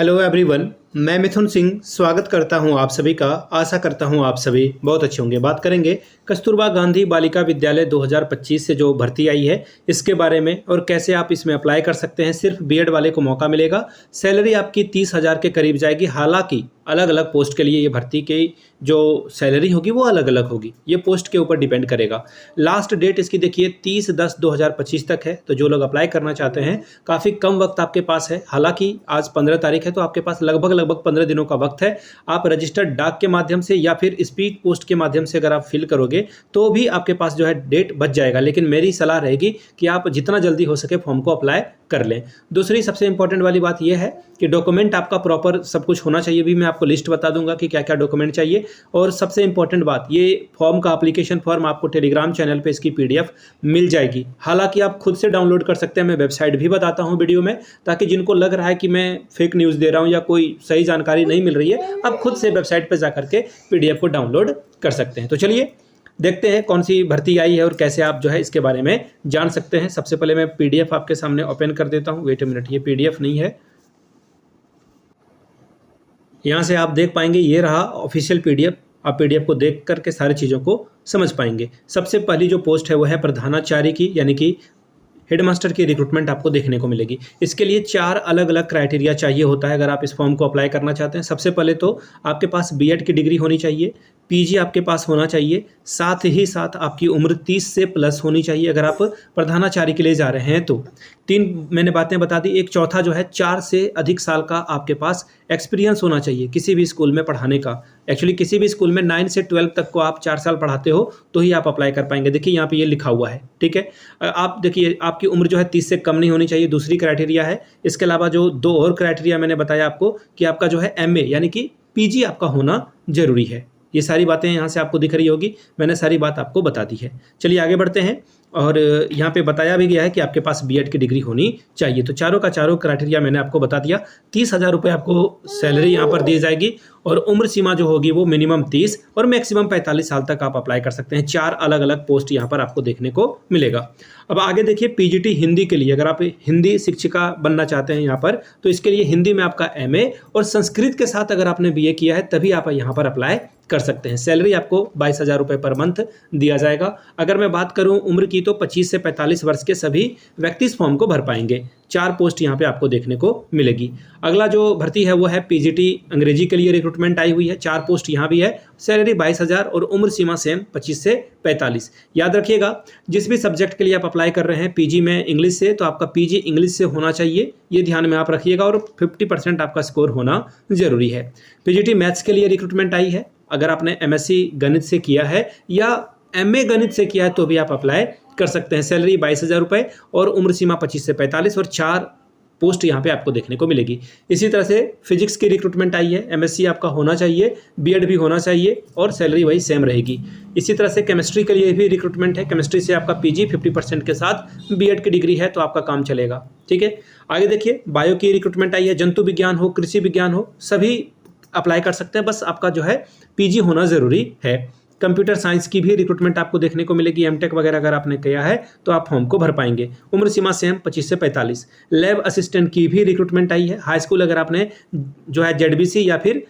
Hello everyone, मैं मिथुन सिंह स्वागत करता हूं आप सभी का। आशा करता हूं आप सभी बहुत अच्छे होंगे। बात करेंगे कस्तूरबा गांधी बालिका विद्यालय 2025 से जो भर्ती आई है इसके बारे में और कैसे आप इसमें अप्लाई कर सकते हैं। सिर्फ बीएड वाले को मौका मिलेगा। सैलरी आपकी 30,000 के करीब जाएगी। हालांकि अलग अलग पोस्ट के लिए ये भर्ती की जो सैलरी होगी वो अलग अलग होगी। ये पोस्ट के ऊपर डिपेंड करेगा। लास्ट डेट इसकी देखिए 30/10/2025 तक है। तो जो लोग अप्लाई करना चाहते हैं काफ़ी कम वक्त आपके पास है। हालांकि आज 15 तारीख है तो आपके पास लगभग 15 दिनों का वक्त है। आप रजिस्टर्ड डाक के माध्यम से या फिर स्पीड पोस्ट के माध्यम से अगर आप फिल करोगे तो भी आपके पास जो है डेट बच जाएगा। लेकिन मेरी सलाह रहेगी कि आप जितना जल्दी हो सके फॉर्म को अप्लाई कर लें। दूसरी सबसे इंपॉर्टेंट वाली बात यह है कि डॉक्यूमेंट आपका प्रॉपर सब कुछ होना चाहिए। भी मैं आपको लिस्ट बता दूंगा कि क्या क्या डॉक्यूमेंट चाहिए। और सबसे इंपॉर्टेंट बात, ये फॉर्म का एप्लीकेशन फॉर्म आपको टेलीग्राम चैनल पे इसकी पीडीएफ मिल जाएगी। हालांकि आप खुद से डाउनलोड कर सकते हैं। मैं वेबसाइट भी बताता हूं वीडियो में, ताकि जिनको लग रहा है कि मैं फेक न्यूज़ दे रहा हूं या कोई सही जानकारी नहीं मिल रही है, आप खुद से वेबसाइट पर जाकर के पीडीएफ को डाउनलोड कर सकते हैं। तो चलिए देखते हैं कौन सी भर्ती आई है और कैसे आप जो है इसके बारे में जान सकते हैं। सबसे पहले मैं पीडीएफ आपके सामने ओपन कर देता हूं। वेट अ मिनट, ये पीडीएफ नहीं है। यहाँ से आप देख पाएंगे ये रहा ऑफिशियल पीडीएफ। आप पीडीएफ को देख करके सारी चीज़ों को समझ पाएंगे। सबसे पहली जो पोस्ट है वो है प्रधानाचार्य की, यानी कि हेडमास्टर की रिक्रूटमेंट आपको देखने को मिलेगी। इसके लिए 4 अलग अलग क्राइटेरिया चाहिए होता है अगर आप इस फॉर्म को अप्लाई करना चाहते हैं। सबसे पहले तो आपके पास बीएड की डिग्री होनी चाहिए, पीजी आपके पास होना चाहिए, साथ ही साथ आपकी उम्र 30 से प्लस होनी चाहिए अगर आप प्रधानाचार्य के लिए जा रहे हैं तो। 3 मैंने बातें बता दी। एक चौथा जो है 4 से अधिक साल का आपके पास एक्सपीरियंस होना चाहिए किसी भी स्कूल में पढ़ाने का। एक्चुअली किसी भी स्कूल में 9 से 12 तक को आप 4 साल पढ़ाते हो तो ही आप अप्लाई कर पाएंगे। देखिए यहाँ पे ये लिखा हुआ है, ठीक है। आप देखिए आपकी उम्र जो है 30 से कम नहीं होनी चाहिए, दूसरी क्राइटेरिया है। इसके अलावा जो 2 और क्राइटेरिया मैंने बताया आपको कि आपका जो है एमए यानी कि पीजी आपका होना जरूरी है। ये सारी बातें यहाँ से आपको दिख रही होगी। मैंने सारी बात आपको बता दी है। चलिए आगे बढ़ते हैं। और यहाँ पे बताया भी गया है कि आपके पास बीएड की डिग्री होनी चाहिए। तो चारों का चारों क्राइटेरिया मैंने आपको बता दिया। 30,000 रुपये आपको सैलरी यहाँ पर दी जाएगी और उम्र सीमा जो होगी वो मिनिमम 30 और मैक्सिमम 45 साल तक आप अप्लाई कर सकते हैं। 4 अलग अलग पोस्ट यहाँ पर आपको देखने को मिलेगा। अब आगे देखिए पीजीटी हिंदी के लिए, अगर आप हिंदी शिक्षिका बनना चाहते हैं यहाँ पर, तो इसके लिए हिंदी में आपका एमए और संस्कृत के साथ अगर आपने बीए किया है तभी आप यहाँ पर अप्लाई कर सकते हैं। सैलरी आपको 22,000 रुपये पर मंथ दिया जाएगा। अगर मैं बात करूं उम्र की तो 25 से 45 वर्ष के सभी व्यक्ति इस फॉर्म को भर पाएंगे। 4 पोस्ट यहाँ पे आपको देखने को मिलेगी। अगला जो भर्ती है वो है पीजीटी अंग्रेजी के लिए रिक्रूटमेंट आई हुई है। 4 पोस्ट यहाँ भी है। सैलरी 22,000 और उम्र सीमा सेम 25 से 45। याद रखिएगा जिस भी सब्जेक्ट के लिए आप अप्लाई कर रहे हैं पीजी में इंग्लिश से, तो आपका पीजी इंग्लिश से होना चाहिए। ये ध्यान में आप रखिएगा और 50% आपका स्कोर होना जरूरी है। पीजीटी मैथ्स के लिए रिक्रूटमेंट आई है। अगर आपने एमएससी गणित से किया है या एमए गणित से किया है तो भी आप अप्लाई कर सकते हैं। सैलरी 22,000 रुपये और उम्र सीमा 25 से 45 और 4 पोस्ट यहाँ पे आपको देखने को मिलेगी। इसी तरह से फिजिक्स की रिक्रूटमेंट आई है। एमएससी आपका होना चाहिए, बीएड भी होना चाहिए और सैलरी वही सेम रहेगी। इसी तरह से केमिस्ट्री के लिए भी रिक्रूटमेंट है। केमिस्ट्री से आपका पीजी 50% के साथ बीएड की डिग्री है तो आपका काम चलेगा, ठीक है। आगे देखिए बायो की रिक्रूटमेंट आई है। जंतु विज्ञान हो, कृषि विज्ञान हो, सभी अप्लाई कर सकते हैं। बस आपका जो है पीजी होना ज़रूरी है। कंप्यूटर साइंस की भी रिक्रूटमेंट आपको देखने को मिलेगी। एमटेक वगैरह अगर आपने किया है तो आप फॉर्म को भर पाएंगे। उम्र सीमा सेम 25 से 45। लैब असिस्टेंट की भी रिक्रूटमेंट आई है। हाई स्कूल अगर आपने जो है जेडबीसी या फिर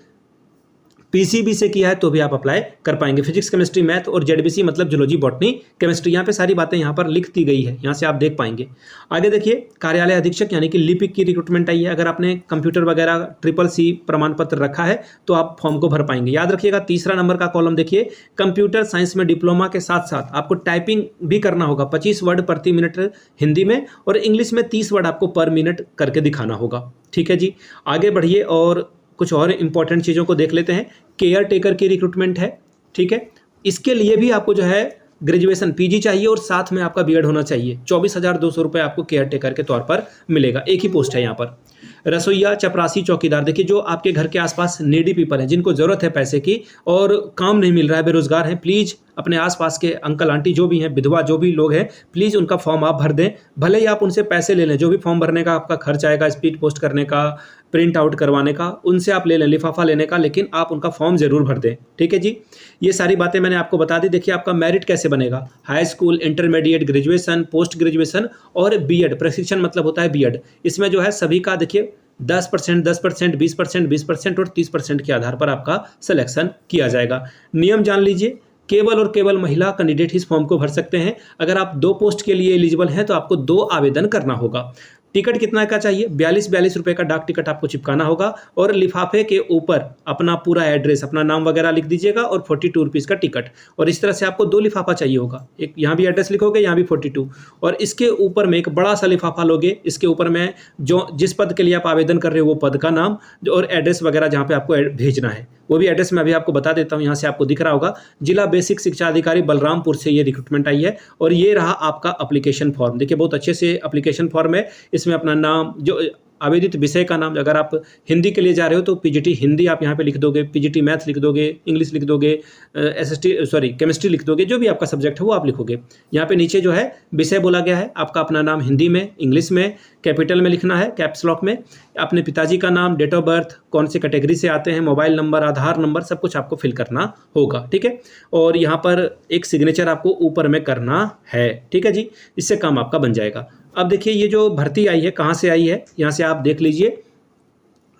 पीसीबी से किया है तो भी आप अप्लाई कर पाएंगे। फिजिक्स केमिस्ट्री मैथ और जेडबीसी मतलब जूलॉजी बॉटनी केमिस्ट्री, यहाँ पे सारी बातें यहाँ पर लिख दी गई है। यहाँ से आप देख पाएंगे। आगे देखिए कार्यालय अधीक्षक यानी कि लिपिक की रिक्रूटमेंट आई है। अगर आपने कंप्यूटर वगैरह CCC प्रमाण पत्र रखा है तो आप फॉर्म को भर पाएंगे। याद रखिएगा 3रा नंबर का कॉलम देखिए, कंप्यूटर साइंस में डिप्लोमा के साथ साथ आपको टाइपिंग भी करना होगा। 25 वर्ड प्रति मिनट हिंदी में और इंग्लिश में 30 वर्ड आपको पर मिनट करके दिखाना होगा, ठीक है जी। आगे बढ़िए और कुछ और इंपॉर्टेंट चीज़ों को देख लेते हैं। केयर टेकर की रिक्रूटमेंट है, ठीक है। इसके लिए भी आपको जो है ग्रेजुएशन पीजी चाहिए और साथ में आपका बीएड होना चाहिए। 24,200 रुपये आपको केयर टेकर के तौर पर मिलेगा। एक ही पोस्ट है यहाँ पर। रसोईया, चपरासी, चौकीदार, देखिए जो आपके घर के आसपास नीडी पीपल हैं जिनको ज़रूरत है पैसे की और काम नहीं मिल रहा है, बेरोजगार हैं, प्लीज़ अपने आसपास के अंकल आंटी जो भी हैं, विधवा जो भी लोग हैं, प्लीज़ उनका फॉर्म आप भर दें। भले ही आप उनसे पैसे ले लें, जो भी फॉर्म भरने का आपका खर्च आएगा, स्पीड पोस्ट करने का, प्रिंट आउट करवाने का, उनसे आप ले लें, लिफाफा लेने का, लेकिन आप उनका फॉर्म ज़रूर भर दें, ठीक है जी। ये सारी बातें मैंने आपको बता दी। देखिए आपका मेरिट कैसे बनेगा। High school, intermediate, graduation, post graduation और बीएड प्रशिक्षण मतलब होता है बीएड। इसमें जो है सभी का देखिए 10%, 10%, 20%, 20% और 30% के आधार पर आपका सिलेक्शन किया जाएगा। नियम जान लीजिए, केवल और केवल महिला कैंडिडेट इस फॉर्म को भर सकते हैं। अगर आप 2 पोस्ट के लिए एलिजिबल हैं तो आपको 2 आवेदन करना होगा। टिकट कितना का चाहिए? 42 रुपए का डाक टिकट आपको चिपकाना होगा और लिफाफे के ऊपर अपना पूरा एड्रेस, अपना नाम वगैरह लिख दीजिएगा और 42 रुपीज़ का टिकट। और इस तरह से आपको 2 लिफाफा चाहिए होगा, एक यहाँ भी एड्रेस लिखोगे, यहाँ भी 42, और इसके ऊपर में एक बड़ा सा लिफाफा लोगे। इसके ऊपर में जो जिस पद के लिए आप आवेदन कर रहे हो वो पद का नाम और एड्रेस वगैरह जहाँ पे आपको भेजना है, वो भी एड्रेस मैं अभी आपको बता देता हूँ। यहाँ से आपको दिख रहा होगा, जिला बेसिक शिक्षा अधिकारी बलरामपुर से ये रिक्रूटमेंट आई है। और ये रहा आपका एप्लीकेशन फॉर्म। देखिए बहुत अच्छे से एप्लीकेशन फॉर्म है। इसमें अपना नाम, जो आवेदित विषय का नाम, अगर आप हिंदी के लिए जा रहे हो तो पीजीटी हिंदी आप यहाँ पे लिख दोगे, पीजीटी मैथ्स लिख दोगे, इंग्लिश लिख दोगे, केमिस्ट्री लिख दोगे, जो भी आपका सब्जेक्ट है वो आप लिखोगे। यहाँ पे नीचे जो है विषय बोला गया है, आपका अपना नाम हिंदी में, इंग्लिश में, कैपिटल में लिखना है, कैप्स लॉक में, अपने पिताजी का नाम, डेट ऑफ बर्थ, कौन से कैटेगरी से आते हैं, मोबाइल नंबर, आधार नंबर, सब कुछ आपको फिल करना होगा। ठीक है, और यहाँ पर एक सिग्नेचर आपको ऊपर में करना है। ठीक है जी, इससे काम आपका बन जाएगा। अब देखिए ये जो भर्ती आई है कहाँ से आई है, यहाँ से आप देख लीजिए।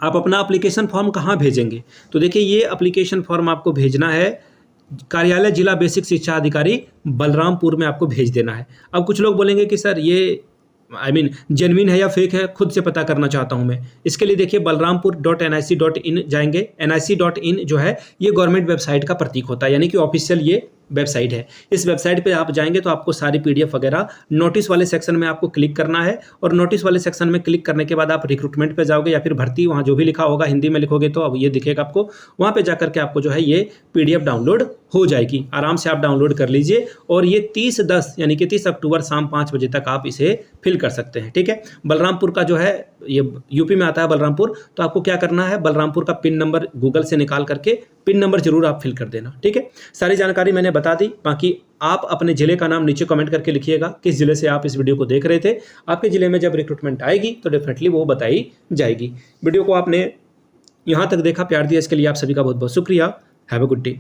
आप अपना एप्लीकेशन फॉर्म कहाँ भेजेंगे? तो देखिए ये एप्लीकेशन फॉर्म आपको भेजना है कार्यालय जिला बेसिक शिक्षा अधिकारी बलरामपुर में आपको भेज देना है। अब कुछ लोग बोलेंगे कि सर ये जेन्युइन है या फेक है, खुद से पता करना चाहता हूं मैं। इसके लिए देखिए balrampur.nic.in जाएंगे। nic.in जो है ये गवर्नमेंट वेबसाइट का प्रतीक होता है, यानी कि ऑफिशियल ये वेबसाइट है। इस वेबसाइट पे आप जाएंगे तो आपको सारी पीडीएफ वगैरह, नोटिस वाले सेक्शन में आपको क्लिक करना है और नोटिस वाले सेक्शन में क्लिक करने के बाद आप रिक्रूटमेंट पे जाओगे या फिर भर्ती, वहाँ जो भी लिखा होगा हिंदी में लिखोगे तो अब ये दिखेगा आपको। वहाँ पे जाकर के आपको जो है ये पीडीएफ डाउनलोड हो जाएगी। आराम से आप डाउनलोड कर लीजिए और ये 30/10 यानी कि 30 अक्टूबर शाम 5 बजे तक आप इसे फिल कर सकते हैं। ठीक है, बलरामपुर का जो है ये यूपी में आता है बलरामपुर, तो आपको क्या करना है, बलरामपुर का पिन नंबर गूगल से निकाल करके पिन नंबर जरूर आप फिल कर देना। ठीक है, सारी जानकारी मैंने बता दी। बाकी आप अपने जिले का नाम नीचे कमेंट करके लिखिएगा, किस जिले से आप इस वीडियो को देख रहे थे। आपके जिले में जब रिक्रूटमेंट आएगी तो डेफिनेटली वो बताई जाएगी। वीडियो को आपने यहाँ तक देखा, प्यार दिया, इसके लिए आप सभी का बहुत बहुत शुक्रिया। Have a good day.